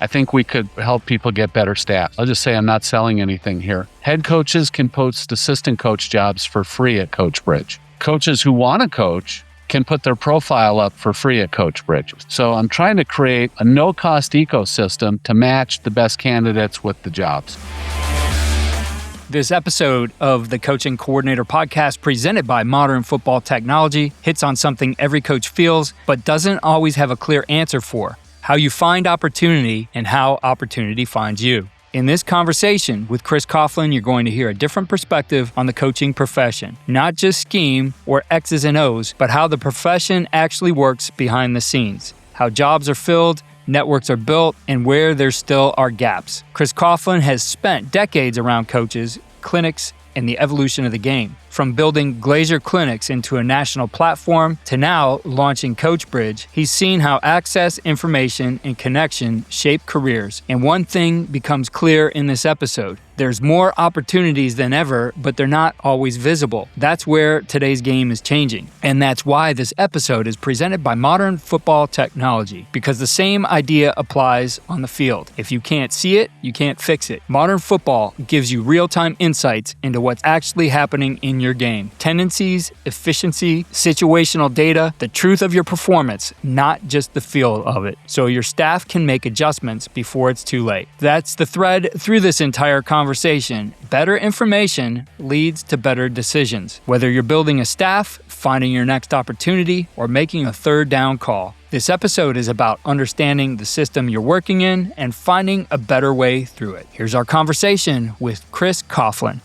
I think we could help people get better staff. I'll just say I'm not selling anything here. Head coaches can post assistant coach jobs for free at CoachBridge. Coaches who want to coach can put their profile up for free at CoachBridge. So I'm trying to create a no-cost ecosystem to match the best candidates with the jobs. This episode of the Coaching Coordinator podcast, presented by Modern Football Technology, hits on something every coach feels, but doesn't always have a clear answer for: how you find opportunity and how opportunity finds you. In this conversation with Chris Coughlin, you're going to hear a different perspective on the coaching profession. Not just scheme or X's and O's, but how the profession actually works behind the scenes. How jobs are filled, networks are built, and where there still are gaps. Chris Coughlin has spent decades around coaches, clinics, and the evolution of the game. From building Glazier Clinics into a national platform to now launching CoachBridge, he's seen how access, information, and connection shape careers. And one thing becomes clear in this episode: there's more opportunities than ever, but they're not always visible. That's where today's game is changing. And that's why this episode is presented by Modern Football Technology, because the same idea applies on the field. If you can't see it, you can't fix it. Modern Football gives you real-time insights into what's actually happening in your game. Tendencies, efficiency, situational data, the truth of your performance, not just the feel of it. So your staff can make adjustments before it's too late. That's the thread through this entire conversation. Better information leads to better decisions. Whether you're building a staff, finding your next opportunity, or making a third down call. This episode is about understanding the system you're working in and finding a better way through it. Here's our conversation with Chris Coughlin.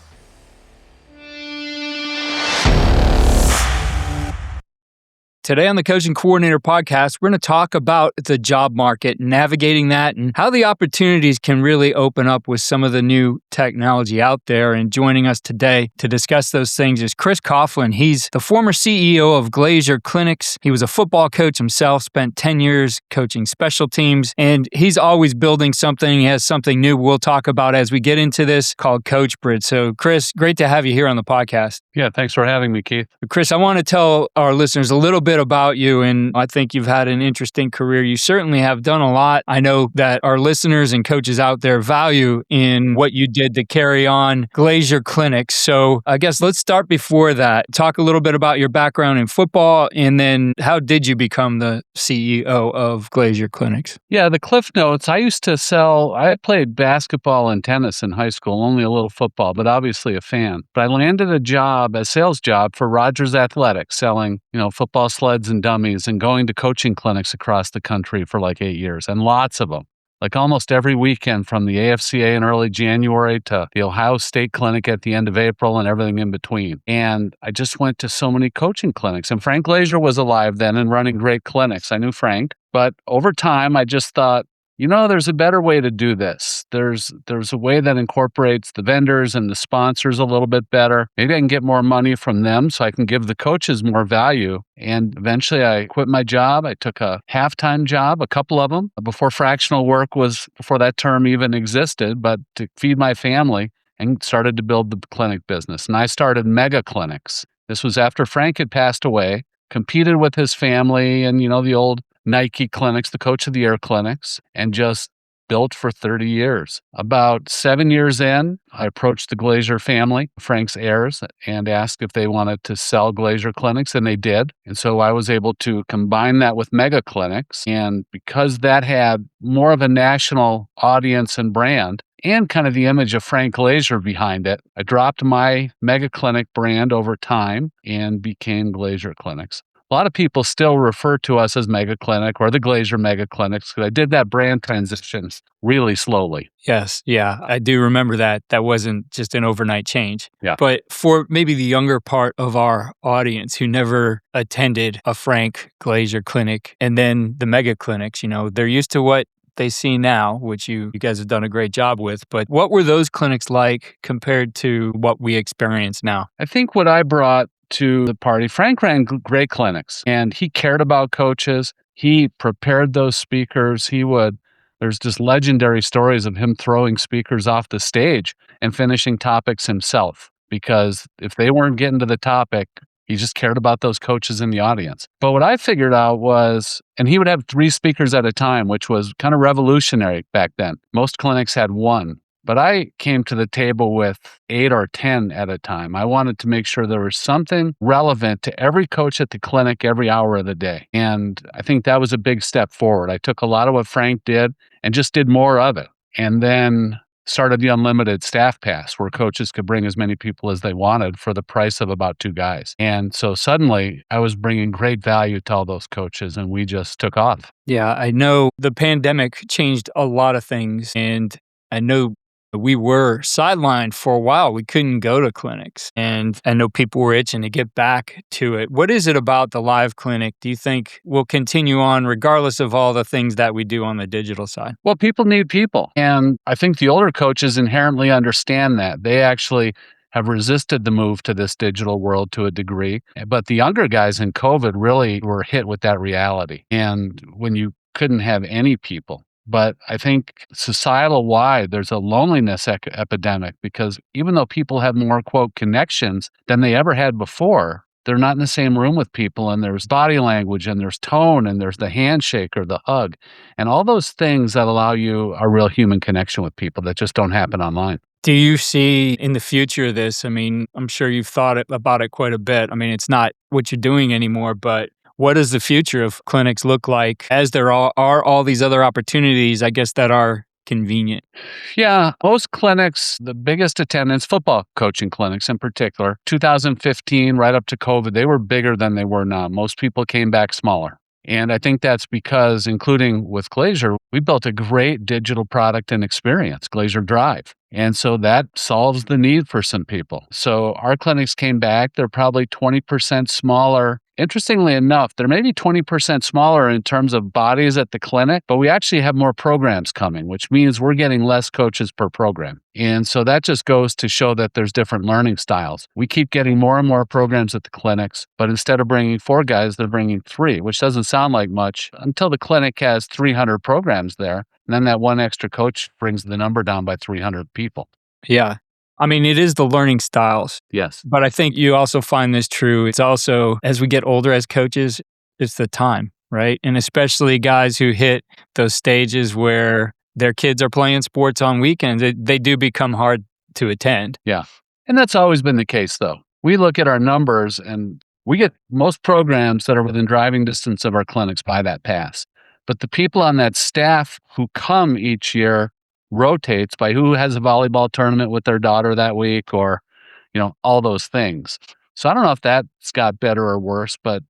Today on the Coaching Coordinator podcast, we're going to talk about the job market, navigating that, and how the opportunities can really open up with some of the new technology out there. And joining us today to discuss those things is Chris Coughlin. He's the former CEO of Glazier Clinics. He was a football coach himself, spent 10 years coaching special teams, and he's always building something. He has something new we'll talk about as we get into this called CoachBridge. So Chris, great to have you here on the podcast. Yeah, thanks for having me, Keith. Chris, I want to tell our listeners a little bit about you, and I think you've had an interesting career. You certainly have done a lot. I know that our listeners and coaches out there value in what you did to carry on Glazier Clinics. So I guess let's start before that. Talk a little bit about your background in football, and then how did you become the CEO of Glazier Clinics? Yeah, the Cliff Notes. I played basketball and tennis in high school, only a little football, but obviously a fan. But I landed a sales job for Rogers Athletics, selling, football sleds and dummies and going to coaching clinics across the country for like 8 years, and lots of them. Like almost every weekend, from the AFCA in early January to the Ohio State Clinic at the end of April and everything in between. And I just went to so many coaching clinics. And Frank Glazier was alive then and running great clinics. I knew Frank. But over time, I just thought, there's a better way to do this. There's a way that incorporates the vendors and the sponsors a little bit better. Maybe I can get more money from them so I can give the coaches more value. And eventually I quit my job. I took a half-time job, a couple of them, before that term even existed, but to feed my family, and started to build the clinic business. And I started mega clinics. This was after Frank had passed away, competed with his family and, the old Nike clinics, the Coach of the Year clinics, and just built for 30 years. About 7 years in, I approached the Glazier family, Frank's heirs, and asked if they wanted to sell Glazier Clinics, and they did. And so I was able to combine that with mega clinics. And because that had more of a national audience and brand, and kind of the image of Frank Glazier behind it, I dropped my mega clinic brand over time and became Glazier Clinics. A lot of people still refer to us as Mega Clinic or the Glazier Mega Clinics because I did that brand transition really slowly. Yes. Yeah. I do remember that. That wasn't just an overnight change. Yeah. But for maybe the younger part of our audience who never attended a Frank Glazier clinic and then the Mega Clinics, they're used to what they see now, which you guys have done a great job with. But what were those clinics like compared to what we experience now? I think what I brought to the party, Frank ran great clinics and he cared about coaches. He prepared those speakers. There's just legendary stories of him throwing speakers off the stage and finishing topics himself, because if they weren't getting to the topic, He just cared about those coaches in the audience. But what I figured out was, and he would have 3 speakers at a time, which was kind of revolutionary back then. Most clinics had 1. But I came to the table with 8 or 10 at a time. I wanted to make sure there was something relevant to every coach at the clinic every hour of the day. And I think that was a big step forward. I took a lot of what Frank did and just did more of it. And then started the unlimited staff pass where coaches could bring as many people as they wanted for the price of about 2 guys. And so suddenly I was bringing great value to all those coaches and we just took off. Yeah, I know the pandemic changed a lot of things, and I know we were sidelined for a while. We couldn't go to clinics, and I know people were itching to get back to it. What is it about the live clinic do you think will continue on regardless of all the things that we do on the digital side? Well, people need people. And I think the older coaches inherently understand that. They actually have resisted the move to this digital world to a degree. But the younger guys in COVID really were hit with that reality. And when you couldn't have any people. But I think societal wide, there's a loneliness epidemic because even though people have more, quote, connections than they ever had before, they're not in the same room with people, and there's body language and there's tone and there's the handshake or the hug and all those things that allow you a real human connection with people that just don't happen online. Do you see in the future this? I mean, I'm sure you've thought about it quite a bit. I mean, it's not what you're doing anymore, but what does the future of clinics look like as there are all these other opportunities, I guess, that are convenient? Yeah, most clinics, the biggest attendance, football coaching clinics in particular, 2015 right up to COVID, they were bigger than they were now. Most people came back smaller. And I think that's because, including with Glazier, we built a great digital product and experience, Glazier Drive. And so that solves the need for some people. So our clinics came back. They're probably 20% smaller. Interestingly enough, they're maybe 20% smaller in terms of bodies at the clinic, but we actually have more programs coming, which means we're getting less coaches per program. And so that just goes to show that there's different learning styles. We keep getting more and more programs at the clinics, but instead of bringing 4 guys, they're bringing 3, which doesn't sound like much until the clinic has 300 programs there. And then that one extra coach brings the number down by 300 people. Yeah. I mean, it is the learning styles. Yes. But I think you also find this true. It's also, as we get older as coaches, it's the time, right? And especially guys who hit those stages where their kids are playing sports on weekends, they do become hard to attend. Yeah. And that's always been the case, though. We look at our numbers and we get most programs that are within driving distance of our clinics by that pass. But the people on that staff who come each year rotates by who has a volleyball tournament with their daughter that week or, all those things. So I don't know if that's got better or worse, but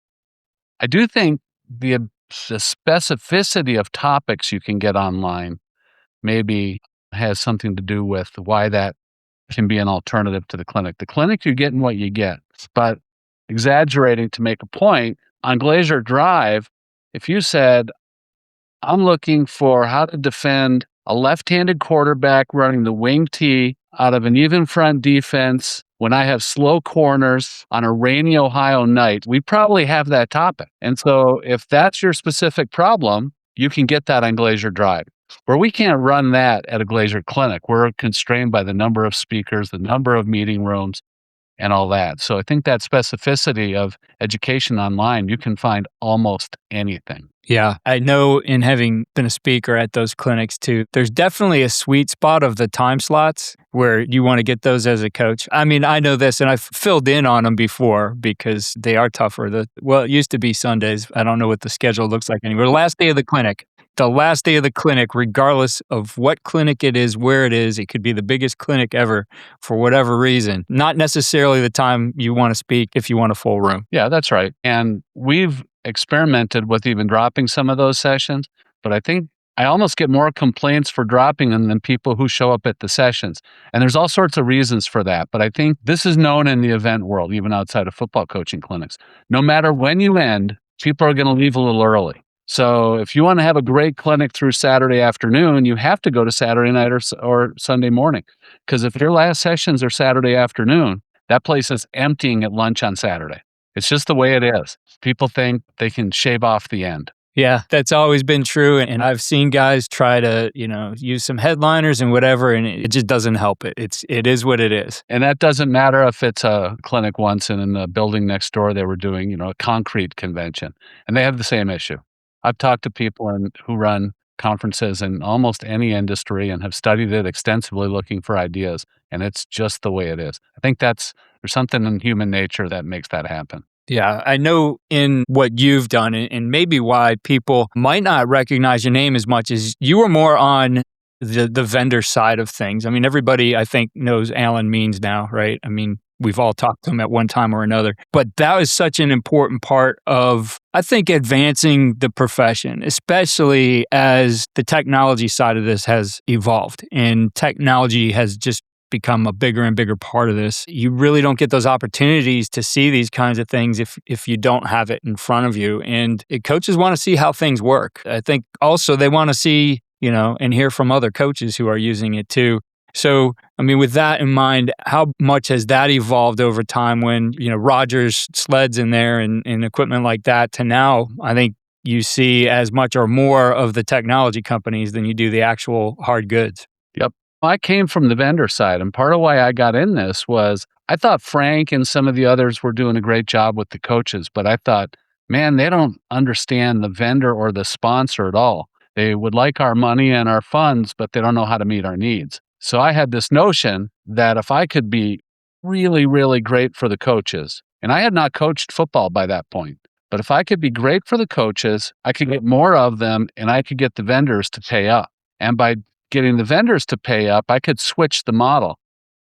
I do think the specificity of topics you can get online maybe has something to do with why that can be an alternative to the clinic. The clinic, you're getting what you get, but exaggerating to make a point, on Glazier Drive, if you said, I'm looking for how to defend a left-handed quarterback running the wing T out of an even front defense when I have slow corners on a rainy Ohio night, we probably have that topic. And so if that's your specific problem, you can get that on Glazier Drive. Where we can't run that at a Glazier clinic, we're constrained by the number of speakers, the number of meeting rooms, and all that. So I think that specificity of education online, you can find almost anything. Yeah, I know in having been a speaker at those clinics too, there's definitely a sweet spot of the time slots where you want to get those as a coach. I mean, I know this and I've filled in on them before because they are tougher. It used to be Sundays. I don't know what the schedule looks like anymore. The last day of the clinic, regardless of what clinic it is, where it is, it could be the biggest clinic ever for whatever reason. Not necessarily the time you want to speak if you want a full room. Yeah, that's right. And we've experimented with even dropping some of those sessions, but I think I almost get more complaints for dropping them than people who show up at the sessions. And there's all sorts of reasons for that. But I think this is known in the event world, even outside of football coaching clinics. No matter when you end, people are going to leave a little early. So if you want to have a great clinic through Saturday afternoon, you have to go to Saturday night or Sunday morning. Because if your last sessions are Saturday afternoon, that place is emptying at lunch on Saturday. It's just the way it is. People think they can shave off the end. Yeah, that's always been true. And I've seen guys try to, use some headliners and whatever, and it just doesn't help it. It is what it is. And that doesn't matter if it's a clinic once and in the building next door they were doing, a concrete convention, and they have the same issue. I've talked to people who run conferences in almost any industry and have studied it extensively looking for ideas, and it's just the way it is. I think there's something in human nature that makes that happen. Yeah, I know in what you've done and maybe why people might not recognize your name as much as you were more on the vendor side of things. I mean, everybody I think knows Alan Means now, right? I mean, we've all talked to him at one time or another. But that was such an important part of, I think, advancing the profession, especially as the technology side of this has evolved and technology has just become a bigger and bigger part of this. You really don't get those opportunities to see these kinds of things if you don't have it in front of you. And coaches want to see how things work. I think also they want to see, and hear from other coaches who are using it too. So, I mean, with that in mind, how much has that evolved over time when, Rogers sleds in there and equipment like that to now, I think you see as much or more of the technology companies than you do the actual hard goods. Yep. I came from the vendor side, and part of why I got in this was I thought Frank and some of the others were doing a great job with the coaches, but I thought, man, they don't understand the vendor or the sponsor at all. They would like our money and our funds, but they don't know how to meet our needs. So I had this notion that if I could be really, really great for the coaches, and I had not coached football by that point, but if I could be great for the coaches, I could get more of them and I could get the vendors to pay up. And by getting the vendors to pay up, I could switch the model.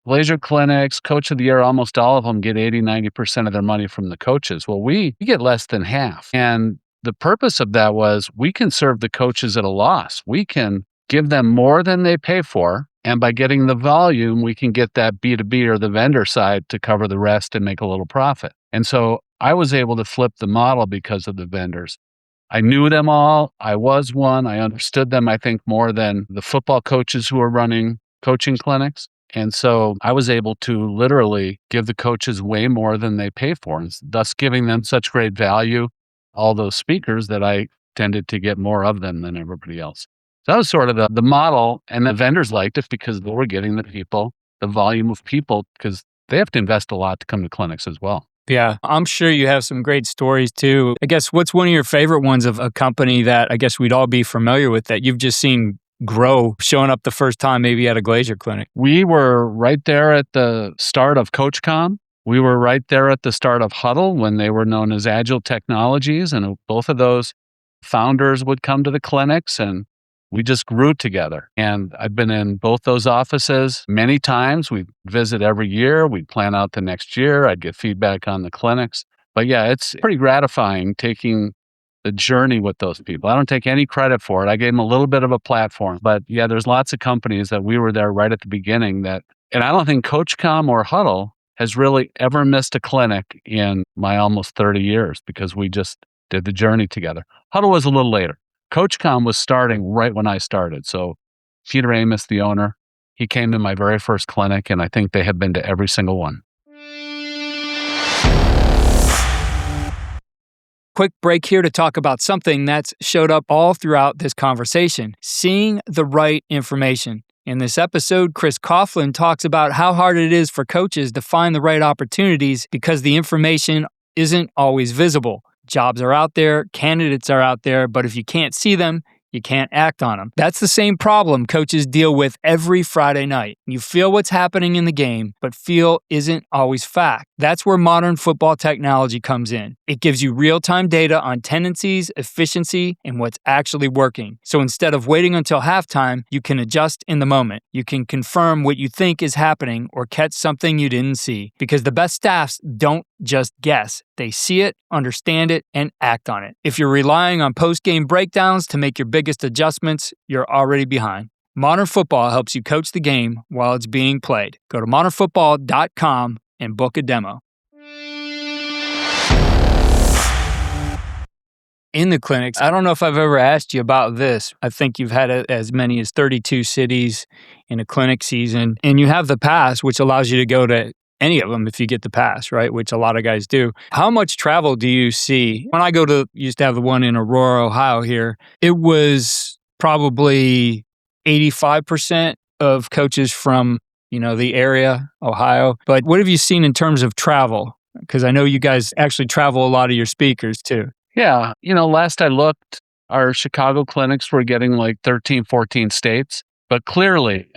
Glazier Clinics, Coach of the Year, almost all of them get 80-90% of their money from the coaches. Well, we get less than half. And the purpose of that was we can serve the coaches at a loss. We can give them more than they pay for. And by getting the volume, we can get that B2B or the vendor side to cover the rest and make a little profit. And so I was able to flip the model because of the vendors. I knew them all. I was one. I understood them, I think, more than the football coaches who are running coaching clinics. And so I was able to literally give the coaches way more than they pay for, and thus giving them such great value, all those speakers, that I tended to get more of them than everybody else. So that was sort of the model, and the vendors liked it because they were getting the volume of people, because they have to invest a lot to come to clinics as well. Yeah, I'm sure you have some great stories too. I guess what's one of your favorite ones of a company that I guess we'd all be familiar with that you've just seen grow, showing up the first time maybe at a Glazier clinic? We were right there at the start of CoachCom. We were right there at the start of Huddle when they were known as Agile Technologies, and both of those founders would come to the clinics and we just grew together. And I've been in both those offices many times. We'd visit every year. We'd plan out the next year. I'd get feedback on the clinics. But yeah, it's pretty gratifying taking the journey with those people. I don't take any credit for it. I gave them a little bit of a platform. But yeah, there's lots of companies that we were there right at the beginning and I don't think CoachCom or Huddle has really ever missed a clinic in my almost 30 years because we just did the journey together. Huddle was a little later. CoachCom was starting right when I started. So Peter Amos, the owner, he came to my very first clinic, and I think they have been to every single one. Quick break here to talk about something that's showed up all throughout this conversation: seeing the right information. In this episode, Chris Coughlin talks about how hard it is for coaches to find the right opportunities because the information isn't always visible. Jobs are out there, candidates are out there, but if you can't see them, you can't act on them. That's the same problem coaches deal with every Friday night. You feel what's happening in the game, but feel isn't always fact. That's where modern football technology comes in. It gives you real-time data on tendencies, efficiency, and what's actually working. So instead of waiting until halftime, you can adjust in the moment. You can confirm what you think is happening or catch something you didn't see. Because the best staffs don't just guess. They see it, understand it, and act on it. If you're relying on post-game breakdowns to make your biggest adjustments, you're already behind. Modern Football helps you coach the game while it's being played. Go to modernfootball.com and book a demo. In the clinics, I don't know if I've ever asked you about this. I think you've had as many as 32 cities in a clinic season, and you have the pass, which allows you to go to any of them if you get the pass, right? Which a lot of guys do. How much travel do you see? When I used to have the one in Aurora, Ohio here, it was probably 85% of coaches from, the area, Ohio. But what have you seen in terms of travel? Because I know you guys actually travel a lot of your speakers too. Yeah. Last I looked, our Chicago clinics were getting like 13, 14 states. But clearly,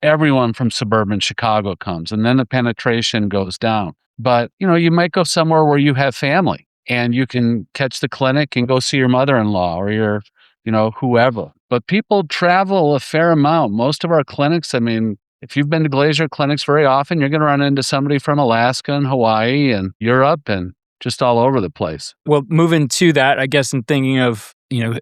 everyone from suburban Chicago comes, and then the penetration goes down. But, you might go somewhere where you have family and you can catch the clinic and go see your mother-in-law or your, whoever. But people travel a fair amount. Most of our clinics, if you've been to Glazier Clinics very often, you're going to run into somebody from Alaska and Hawaii and Europe and just all over the place. Well, moving to that, I guess, and thinking of,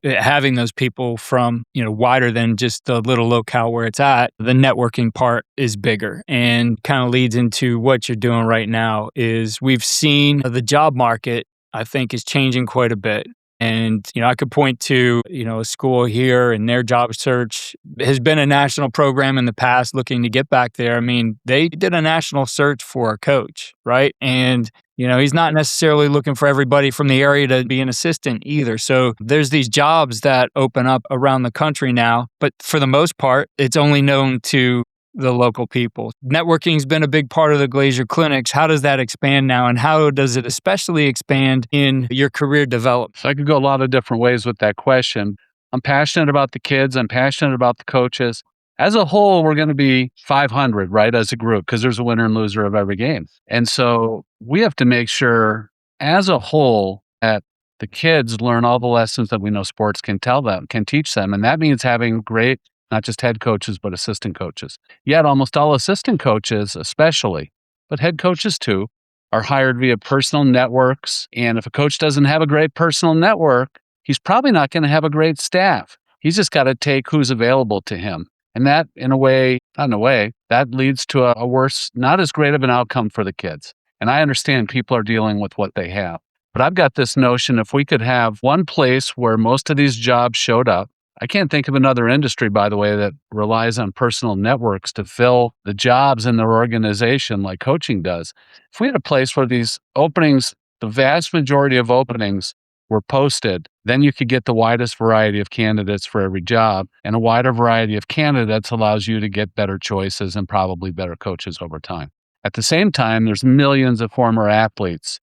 having those people from, wider than just the little locale where it's at, the networking part is bigger and kind of leads into what you're doing right now is we've seen the job market, I think, is changing quite a bit. And, I could point to, a school here and their job search has been a national program in the past looking to get back there. They did a national search for a coach, right? And, he's not necessarily looking for everybody from the area to be an assistant either. So there's these jobs that open up around the country now, but for the most part, it's only known to the local people. Networking's been a big part of the Glazier Clinics. How does that expand now, and how does it especially expand in your career development? So I could go a lot of different ways with that question. I'm passionate about the kids. I'm passionate about the coaches. As a whole, we're going to be 500, right, as a group, because there's a winner and loser of every game. And so we have to make sure as a whole that the kids learn all the lessons that we know sports can teach them. And that means having great, not just head coaches, but assistant coaches. Yet almost all assistant coaches, especially, but head coaches too, are hired via personal networks. And if a coach doesn't have a great personal network, he's probably not going to have a great staff. He's just got to take who's available to him. And that, that leads to a worse, not as great of an outcome for the kids. And I understand people are dealing with what they have. But I've got this notion, if we could have one place where most of these jobs showed up, I can't think of another industry, by the way, that relies on personal networks to fill the jobs in their organization like coaching does. If we had a place where these openings, the vast majority of openings were posted, then you could get the widest variety of candidates for every job. And a wider variety of candidates allows you to get better choices and probably better coaches over time. At the same time, there's millions of former athletes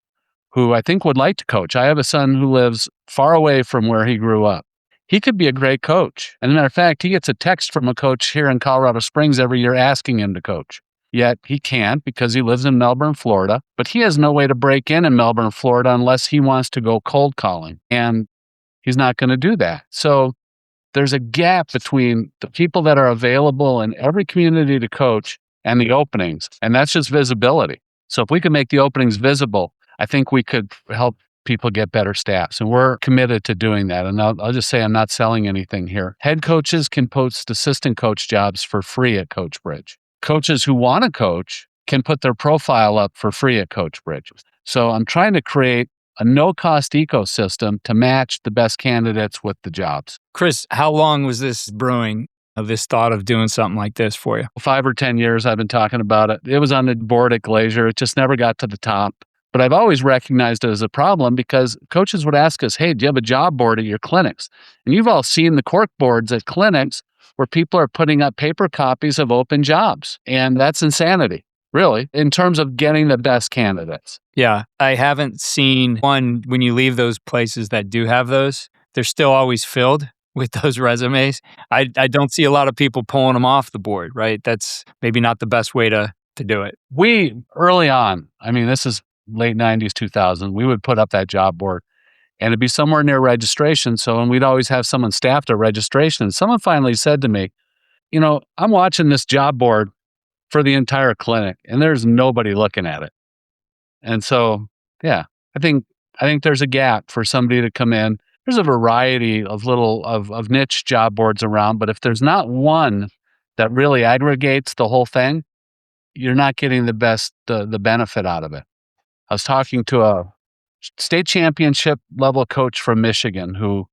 who I think would like to coach. I have a son who lives far away from where he grew up. He could be a great coach. As a matter of fact, he gets a text from a coach here in Colorado Springs every year asking him to coach. Yet he can't because he lives in Melbourne, Florida. But he has no way to break in Melbourne, Florida unless he wants to go cold calling. And he's not going to do that. So there's a gap between the people that are available in every community to coach and the openings. And that's just visibility. So if we could make the openings visible, I think we could help people get better staffs. And we're committed to doing that. And I'll just say I'm not selling anything here. Head coaches can post assistant coach jobs for free at CoachBridge. Coaches who want to coach can put their profile up for free at CoachBridge. So I'm trying to create a no-cost ecosystem to match the best candidates with the jobs. Chris, how long was this brewing, of this thought of doing something like this for you? 5 or 10 years I've been talking about it. It was on the board at Glazier. It just never got to the top. But I've always recognized it as a problem because coaches would ask us, hey, do you have a job board at your clinics? And you've all seen the cork boards at clinics where people are putting up paper copies of open jobs. And that's insanity, really, in terms of getting the best candidates. Yeah, I haven't seen one when you leave those places that do have those, they're still always filled with those resumes. I don't see a lot of people pulling them off the board, right? That's maybe not the best way to do it. We, early on, this is late 90s, 2000, we would put up that job board and it'd be somewhere near registration. So, and we'd always have someone staffed at registration. And someone finally said to me, I'm watching this job board for the entire clinic and there's nobody looking at it. And so, yeah, I think there's a gap for somebody to come in. There's a variety of of niche job boards around, but if there's not one that really aggregates the whole thing, you're not getting the best, the benefit out of it. I was talking to a state championship level coach from Michigan who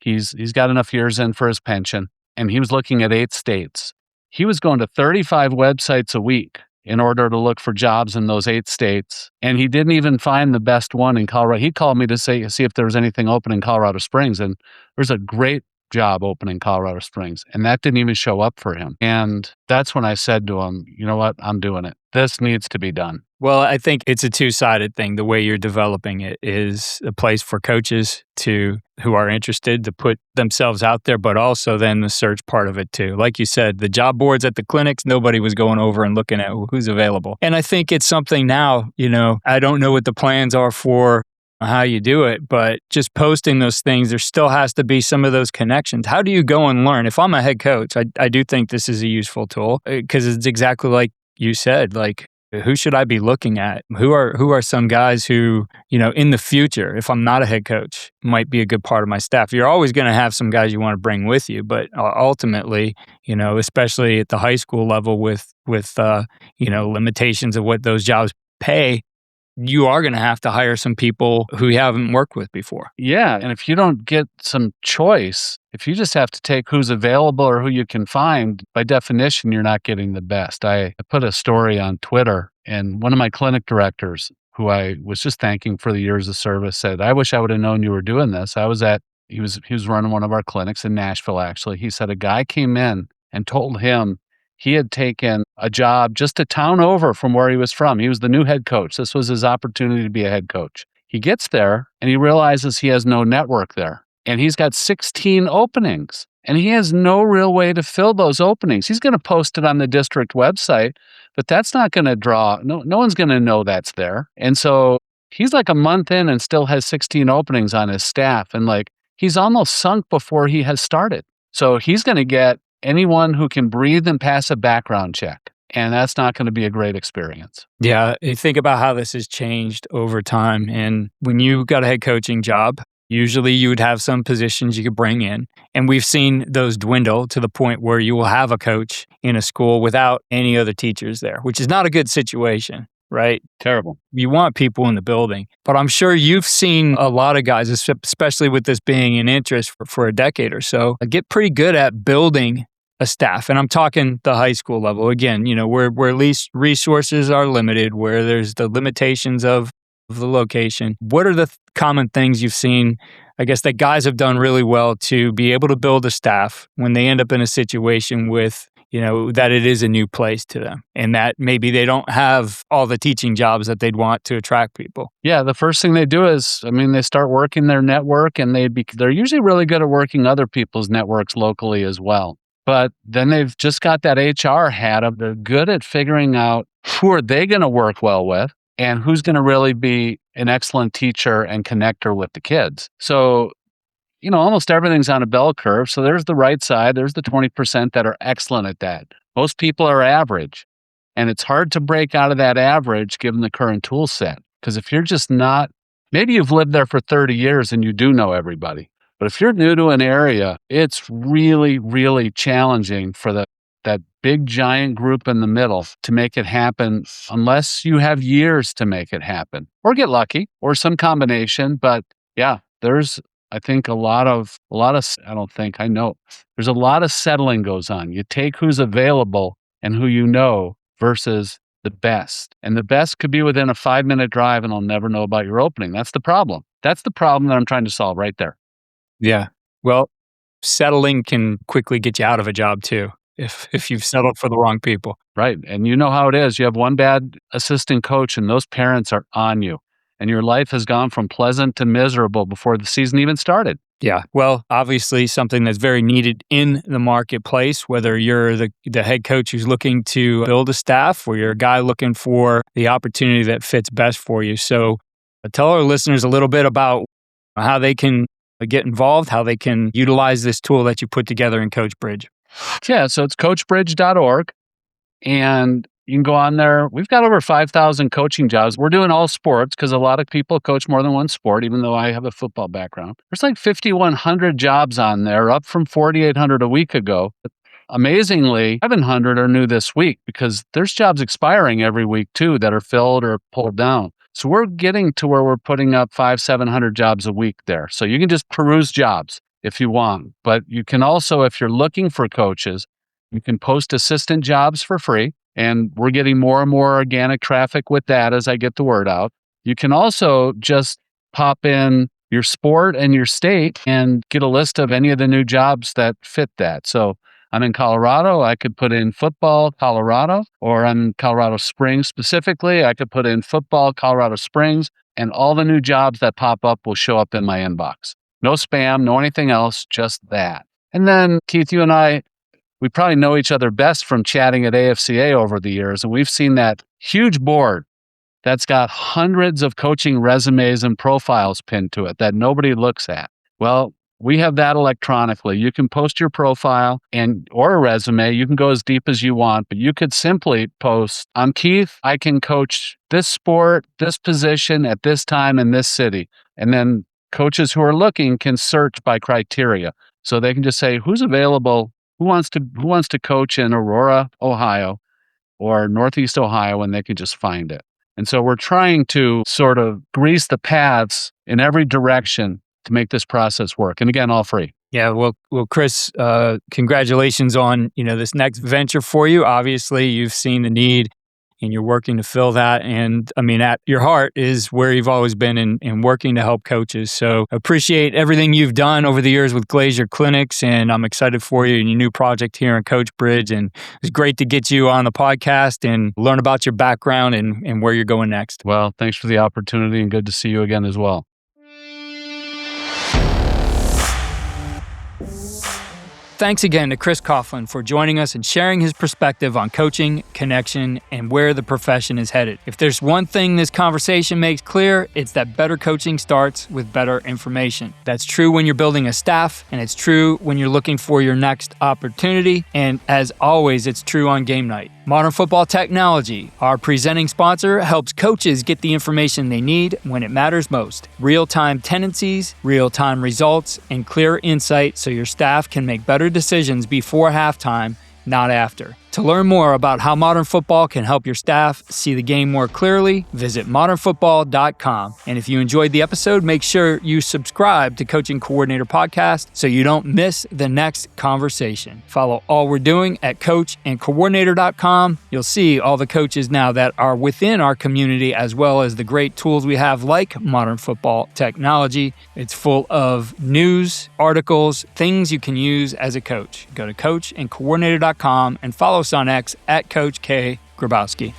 he's got enough years in for his pension, and he was looking at 8 states. He was going to 35 websites a week in order to look for jobs in those 8 states. And he didn't even find the best one in Colorado. He called me to see if there was anything open in Colorado Springs. And there's a great job open in Colorado Springs. And that didn't even show up for him. And that's when I said to him, you know what? I'm doing it. This needs to be done. Well, I think it's a two-sided thing. The way you're developing it is a place for coaches who are interested to put themselves out there, but also then the search part of it too. Like you said, the job boards at the clinics, nobody was going over and looking at who's available. And I think it's something now, I don't know what the plans are for how you do it, but just posting those things, there still has to be some of those connections. How do you go and learn? If I'm a head coach, I do think this is a useful tool because it's exactly like you said, like, who should I be looking at? Who are some guys who, in the future, if I'm not a head coach, might be a good part of my staff? You're always going to have some guys you want to bring with you, but ultimately, especially at the high school level with limitations of what those jobs pay, you are going to have to hire some people who you haven't worked with before. Yeah. And if you don't get some choice, if you just have to take who's available or who you can find, by definition, you're not getting the best. I put a story on Twitter, and one of my clinic directors, who I was just thanking for the years of service, said, I wish I would have known you were doing this. He was running one of our clinics in Nashville, actually. He said a guy came in and told him he had taken a job just a town over from where he was from. He was the new head coach. This was his opportunity to be a head coach. He gets there and he realizes he has no network there. And he's got 16 openings and he has no real way to fill those openings. He's going to post it on the district website, but that's not going to draw, no one's going to know that's there. And so he's like a month in and still has 16 openings on his staff. And like, he's almost sunk before he has started. So he's going to get anyone who can breathe and pass a background check. And that's not going to be a great experience. Yeah. You think about how this has changed over time. And when you got a head coaching job, usually you would have some positions you could bring in. And we've seen those dwindle to the point where you will have a coach in a school without any other teachers there, which is not a good situation, right? Terrible. You want people in the building. But I'm sure you've seen a lot of guys, especially with this being an interest for a decade or so, get pretty good at building a staff. And I'm talking the high school level. Again, where at least resources are limited, where there's the limitations of the location. What are the common things you've seen, I guess, that guys have done really well to be able to build a staff when they end up in a situation with, that it is a new place to them and that maybe they don't have all the teaching jobs that they'd want to attract people? Yeah, the first thing they do is, they start working their network, and they're usually really good at working other people's networks locally as well. But then they've just got that HR hat of they're good at figuring out who are they going to work well with and who's going to really be an excellent teacher and connector with the kids. So, almost everything's on a bell curve. So there's the right side. There's the 20% that are excellent at that. Most people are average. And it's hard to break out of that average given the current tool set. Because if you're just not, maybe you've lived there for 30 years and you do know everybody. But if you're new to an area, it's really, really challenging for that big giant group in the middle to make it happen unless you have years to make it happen or get lucky or some combination. But yeah, there's, I think, there's a lot of settling goes on. You take who's available and who you know versus the best. And the best could be within a 5-minute drive and I'll never know about your opening. That's the problem. That's the problem that I'm trying to solve right there. Yeah. Well, settling can quickly get you out of a job too, if you've settled for the wrong people. Right. And you know how it is. You have one bad assistant coach and those parents are on you. And your life has gone from pleasant to miserable before the season even started. Yeah. Well, obviously something that's very needed in the marketplace, whether you're the head coach who's looking to build a staff or you're a guy looking for the opportunity that fits best for you. So tell our listeners a little bit about how they can get involved, how they can utilize this tool that you put together in CoachBridge. Yeah, so it's coachbridge.org, and you can go on there. We've got over 5,000 coaching jobs. We're doing all sports because a lot of people coach more than one sport, even though I have a football background. There's like 5,100 jobs on there, up from 4,800 a week ago. Amazingly, 700 are new this week because there's jobs expiring every week too that are filled or pulled down. So we're getting to where we're putting up 500-700 jobs a week there. So you can just peruse jobs if you want. But you can also, if you're looking for coaches, you can post assistant jobs for free. And we're getting more and more organic traffic with that as I get the word out. You can also just pop in your sport and your state and get a list of any of the new jobs that fit that. So I'm in Colorado, I could put in football, Colorado, or I'm in Colorado Springs specifically, I could put in football, Colorado Springs, and all the new jobs that pop up will show up in my inbox. No spam, no anything else, just that. And then, Keith, you and I, we probably know each other best from chatting at AFCA over the years, and we've seen that huge board that's got hundreds of coaching resumes and profiles pinned to it that nobody looks at. Well, we have that electronically. You can post your profile or a resume. You can go as deep as you want, but you could simply post, I'm Keith, I can coach this sport, this position at this time in this city. And then coaches who are looking can search by criteria. So they can just say, who's available? Who wants to coach in Aurora, Ohio, or Northeast Ohio, and they can just find it. And so we're trying to sort of grease the paths in every direction to make this process work. And again, all free. Yeah, well, Chris, congratulations on, this next venture for you. Obviously, you've seen the need and you're working to fill that. And I mean, at your heart is where you've always been in working to help coaches. So appreciate everything you've done over the years with Glazier Clinics. And I'm excited for you and your new project here in CoachBridge. And it's great to get you on the podcast and learn about your background and where you're going next. Well, thanks for the opportunity and good to see you again as well. Thanks again to Chris Coughlin for joining us and sharing his perspective on coaching, connection, and where the profession is headed. If there's one thing this conversation makes clear, it's that better coaching starts with better information. That's true when you're building a staff, and it's true when you're looking for your next opportunity. And as always, it's true on game night. Modern Football Technology, our presenting sponsor, helps coaches get the information they need when it matters most. Real-time tendencies, real-time results, and clear insight so your staff can make better decisions before halftime, not after. To learn more about how Modern Football can help your staff see the game more clearly, visit modernfootball.com. And if you enjoyed the episode, make sure you subscribe to Coaching Coordinator Podcast so you don't miss the next conversation. Follow all we're doing at coachandcoordinator.com. You'll see all the coaches now that are within our community, as well as the great tools we have like Modern Football Technology. It's full of news, articles, things you can use as a coach. Go to coachandcoordinator.com and follow us on X at Coach K. Grabowski.